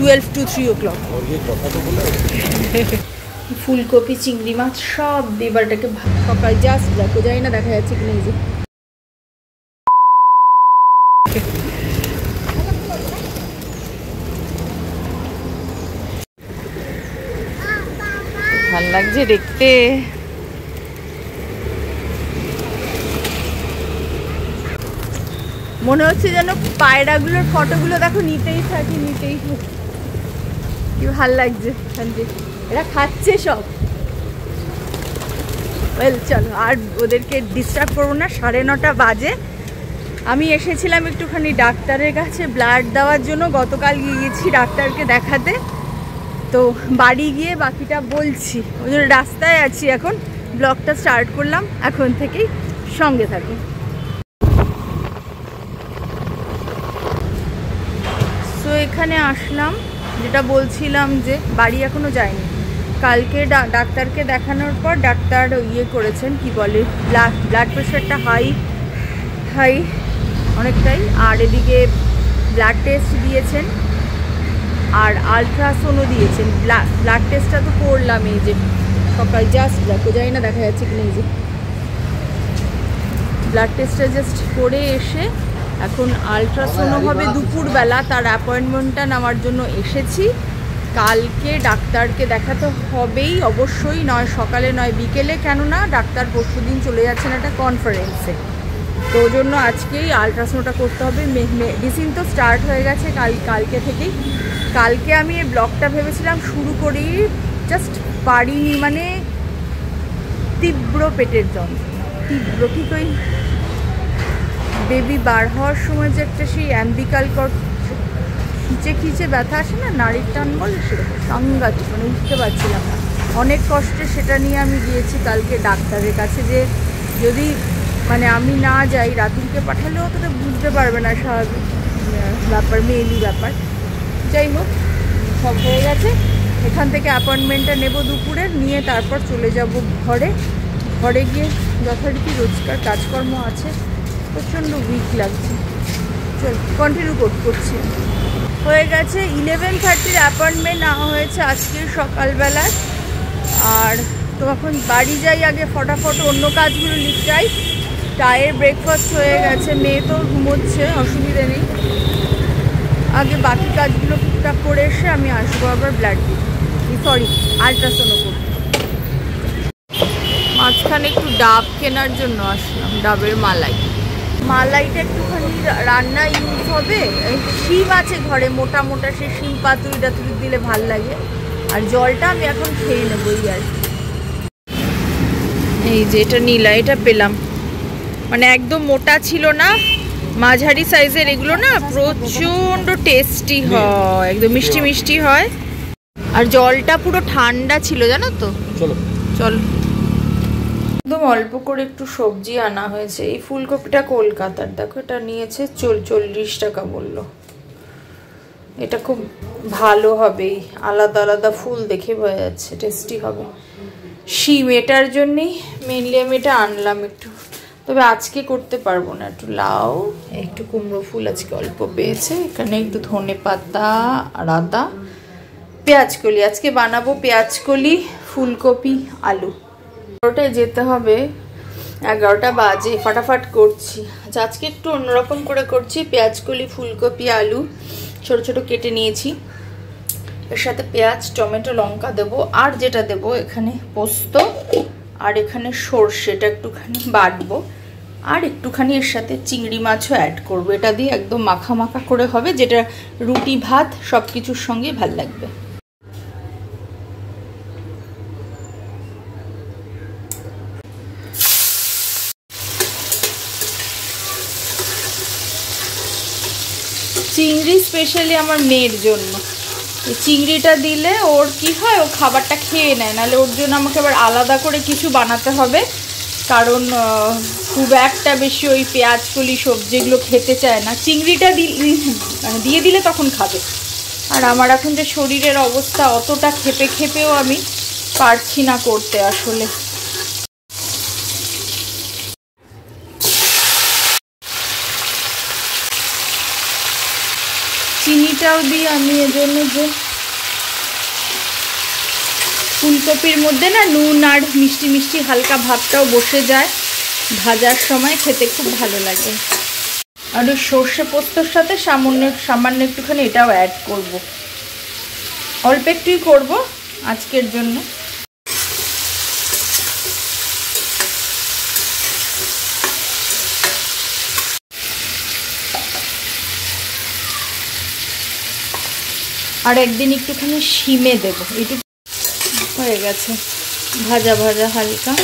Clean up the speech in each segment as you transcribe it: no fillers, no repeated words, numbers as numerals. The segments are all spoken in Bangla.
12 to 3 o'clock। ফুলকপি চিংড়ি মাছ সব এবারটাকে সকাল জাস্ট দেখো, যাই না দেখা যাচ্ছে কিনা। এই যে ভাল লাগছে দেখতে। মনে হচ্ছে যেন পায়রাগুলোর ফটোগুলো দেখো নিতেই থাকি। কি ভাল লাগছে। এরা খাচ্ছে সব। ওয়েল চলো, আর ওদেরকে ডিস্টার্ব করবো না। 9:30 বাজে। আমি এসেছিলাম একটুখানি ডাক্তারের কাছে ব্লাড দেওয়ার জন্য। গতকাল গিয়েছি ডাক্তারকে দেখাতে। তো বাড়ি গিয়ে বাকিটা বলছি। ওই জন্য রাস্তায় আছি এখন। ব্লগটা স্টার্ট করলাম এখন থেকেই, সঙ্গে থাকি। তো এখানে আসলাম, যেটা বলছিলাম যে বাড়ি এখনো যায়নি। কালকে ডাক্তারকে দেখানোর পর ডাক্তার ইয়ে করেছেন, কি বলে, ব্লাড প্রেশারটা হাই অনেকটাই। আর এদিকে ব্লাড টেস্ট দিয়েছেন আর আলট্রাসাউন্ডও দিয়েছেন। ব্লাড টেস্টটা তো করলাম এই যে সকাল জাস্ট দেখো, যাই না দেখা যাচ্ছে কিনা। এই যে ব্লাড টেস্টটা জাস্ট করে এসে এখন আলট্রাসাউন্ডও হবে দুপুরবেলা। তার অ্যাপয়েন্টমেন্টটা নেওয়ার জন্য এসেছি। কালকে ডাক্তারকে দেখাতে হবেই অবশ্যই, নয় সকালে নয় বিকেলে, কেননা ডাক্তার পরশুদিন চলে যাচ্ছেন একটা কনফারেন্সে। তো ওই জন্য আজকেই আলট্রাসাউন্ডটা করতে হবে। মেডিসিন তো স্টার্ট হয়ে গেছে কালকে থেকেই। কালকে আমি এই ব্লগটা ভেবেছিলাম শুরু করি, জাস্ট পারিনি। মানে তীব্র পেটের যন্ত্রণা, তীব্র, ঠিক ওই বেবি বার হওয়ার সময় যে একটা সেই অ্যাম্বিকাল কর্ড খিচে ব্যথা আসে না, নাড়ির টান বলে, সেরকম সাংঘাতিক। মানে উঠতে পারছিলাম না, অনেক কষ্টে। সেটা নিয়ে আমি গিয়েছি কালকে ডাক্তারের কাছে, যে যদি মানে আমি না যাই, রাতুলকে পাঠালেও অতটা বুঝতে পারবে না স্বাভাবিক ব্যাপার, মেয়েলি ব্যাপার। যাই হোক, সব হয়ে গেছে। এখান থেকে অ্যাপয়েন্টমেন্টটা নেব দুপুরের, নিয়ে তারপর চলে যাব ঘরে গিয়ে যথারীতি রোজকার কাজকর্ম আছে। প্রচণ্ড উইক লাগছে। চল কন্টিনিউ করছি। হয়ে গেছে 11:30 অ্যাপয়েন্টমেন্ট নেওয়া হয়েছে আজকের সকালবেলায়। আর তো এখন বাড়ি যাই, আগে ফটাফট অন্য কাজগুলো নিপটাই। চায়ের ব্রেকফাস্ট হয়ে গেছে, মেয়ে তো ঘুমোচ্ছে, অসুবিধে নেই। আগে বাকি কাজগুলো টুকটাক করে এসে আমি আসবো আবার ব্লাড দিতে, আলট্রাসাউন্ড করতে। মাঝখানে একটু ডাব কেনার জন্য আসলাম, ডাবের মালাইটা একটুখানি রান্না ইউজ হবে। শিম আছে ঘরে মোটা মোটা, সে শিম পাতুরি দিলে ভাল লাগে। আর জলটা আমি এখন খেয়ে নেবো। এই যে এটা নীলা, এটা পেলাম। মানে একদম মোটা ছিল না, মাঝারি সাইজের। এগুলো না প্রচণ্ড টেস্টি হয়, একদম মিষ্টি মিষ্টি হয়। আর জলটা পুরো ঠান্ডা ছিল, জানো তো। চলো একদম অল্প করে একটু সবজি আনা হয়েছে। এই ফুলকপিটা কলকাতার, দেখো এটা নিয়েছে 40 টাকা বললো। এটা খুব ভালো হবে, আলাদা আলাদা ফুল দেখে বোঝা যাচ্ছে, টেস্টি হবে। শিম, এটার জন্যেই মেনলি আমি এটা আনলাম একটু। তবে আজকে করতে পারবো না, একটু লাউ, একটু কুমড়ো ফুল আজকে অল্প পেয়েছে। এখানে একটু ধনে পাতা আর আদা, পেঁয়াজকলি। আজকে বানাবো পেঁয়াজকলি, ফুলকপি, আলু। 11টায় যেতে হবে, 11টা বাজে, ফাটাফাট করছি। আজকে একটু অন্যরকম করে করছি। পেঁয়াজকলি, ফুলকপি, আলু ছোট ছোট কেটে নিয়েছি। এর সাথে পেঁয়াজ, টমেটো, লঙ্কা দেবো। আর যেটা দেবো এখানে পোস্ত, আর এখানে সর্ষেটা একটুখানি বাটবো। আর একটুখানি এর সাথে চিংড়ি মাছও অ্যাড করবো। এটা দিয়ে একদম মাখা মাখা করে হবে, যেটা রুটি ভাত সব কিছুর সঙ্গে ভাল লাগবে। চিংড়ি স্পেশালি আমার মেয়ের জন্য। এই চিংড়িটা দিলে ওর কি হয়, ও খাবারটা খেয়ে নেয়, নাহলে ওর জন্য আমাকে আবার আলাদা করে কিছু বানাতে হবে। কারণ খুব একটা বেশি ওই পেঁয়াজকলি সবজিগুলো খেতে চায় না। চিংড়িটা দিয়ে দিলে তখন খাবে। আর আমার এখন যে শরীরের অবস্থা, অতটা খেপেও আমি পারছি না করতে আসলে। চিনিটা ফুলকপিটাও দিই আমি এজন্য যে ফুলকপির মধ্যে না নুন আর মিষ্টি মিষ্টি হালকা ভাবটাও বসে যায়, ভাজার সময় খেতে খুব ভালো লাগে। আর ওই সর্ষে পোস্তর সাথে সামান্য একটুখানি এটাও অ্যাড করব, অল্প একটুই করব আজকের জন্য। আর একদিন একটুখানি শিমে দেব, এইটুকু হয়ে গেছে ভাজা ভাজা হালকা।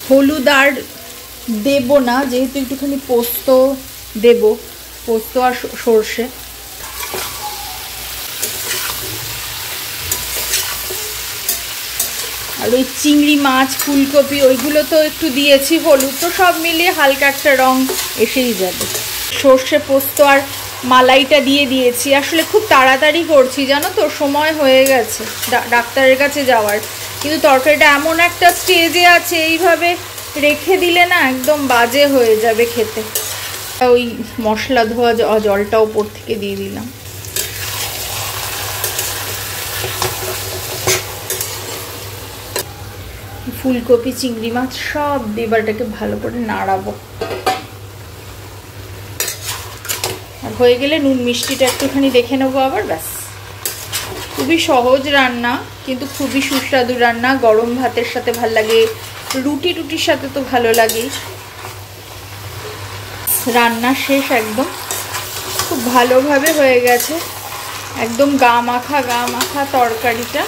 হলুদ আর দেব না, যেহেতু একটুখানি পোস্ত দেব, পোস্ত আর সর্ষে। আর ওই চিংড়ি মাছ, ফুলকপি ওইগুলো তো একটু দিয়েছি হলুদ, তো সব মিলিয়ে হালকা একটা রং এসেই যাবে। সর্ষে পোস্ত আর মালাইটা দিয়ে দিয়েছি। আসলে খুব তাড়াতাড়ি করছি জানো তো, সময় হয়ে গেছে ডাক্তারের কাছে যাওয়ার, কিন্তু তরকারিটা এমন একটা স্টেজে আছে, এইভাবে রেখে দিলে না একদম বাজে হয়ে যাবে খেতে। ওই মশলা ধোয়া জলটা ওপর থেকে দিয়ে দিলাম। ফুলকপি, চিংড়ি মাছ সব এবারটাকে ভালো করে নাড়াবো। আর হয়ে গেলে নুন মিষ্টিটা একটুখানি দেখে নেবো আবার, ব্যাস। খুবই সহজ রান্না কিন্তু খুবই সুস্বাদু রান্না। গরম ভাতের সাথে ভাল লাগে, রুটির সাথে তো ভালো লাগেই। রান্না শেষ, একদম খুব ভালোভাবে হয়ে গেছে, একদম গা মাখা তরকারিটা।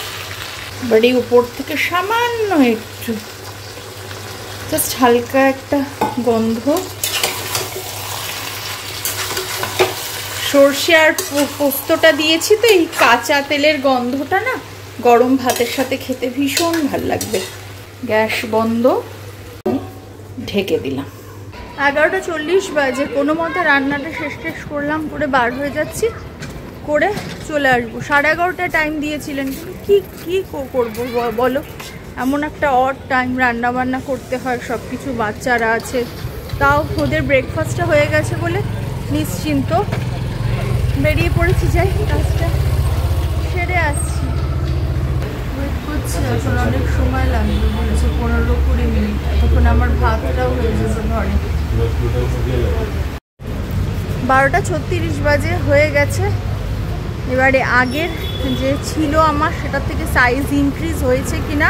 এবার এই উপর থেকে সামান্য একটু জাস্ট হালকা একটা গন্ধ, সর্ষে আর পোস্তটা দিয়েছি তো এই কাঁচা তেলের গন্ধটা না গরম ভাতের সাথে খেতে ভীষণ ভালো লাগবে। গ্যাস বন্ধ, ঢেকে দিলাম। 11:40 বাজে, কোনো মতে রান্নাটা শেষ করলাম, করে বার হয়ে যাচ্ছি, করে চলে আসবো। 11:30 টাইম দিয়েছিলেন, কি করবো বলো, এমন একটা অড টাইম, রান্না বান্না করতে হয়, সব কিছু, বাচ্চারা আছে, তাও ওদের ব্রেকফাস্টটা হয়ে গেছে বলে নিশ্চিন্ত বেরিয়ে পড়েছি। যাই কাজটা সেরে আসছি। ওয়েট করছি, এখন অনেক সময় লাগবে বলেছে, 15-20 মিনিট। তখন আমার ভাতটাও হয়ে যাবে ঘরে। 12:36 বাজে হয়ে গেছে। এবারে আগের যে ছিল আমার, সেটার থেকে সাইজ ইনক্রিজ হয়েছে কিনা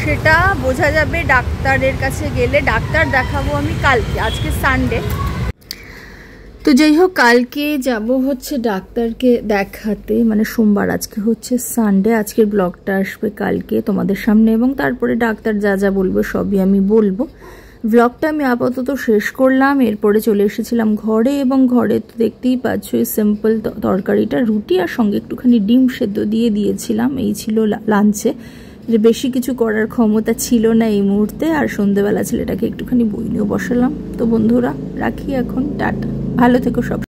সেটা বোঝা যাবে ডাক্তারের কাছে গেলে। ডাক্তার দেখাবো আমি কালকে, আজকে সানডে। তো যাই হোক, কালকে যাব হচ্ছে ডাক্তারকে দেখাতে, মানে সোমবার, আজকে হচ্ছে সানডে। আজকের ব্লগটা আসবে কালকে তোমাদের সামনে, এবং তারপরে ডাক্তার যা বলবো সবই আমি বলবো। ব্লগটা আমি আপাতত শেষ করলাম, এরপরে চলে এসেছিলাম ঘরে, এবং ঘরে তো দেখতেই পাচ্ছ এই সিম্পল তরকারিটা, রুটি আর সঙ্গে একটুখানি ডিম সেদ্ধ দিয়ে দিয়েছিলাম। এই ছিল লাঞ্চে, বেশি কিছু করার ক্ষমতা ছিল না এই মুহূর্তে। আর সন্ধ্যেবেলা ছেলেটাকে একটুখানি বই নিয়েও বসালাম। তো বন্ধুরা রাখি এখন, টাটা, ভালো থেকো সব।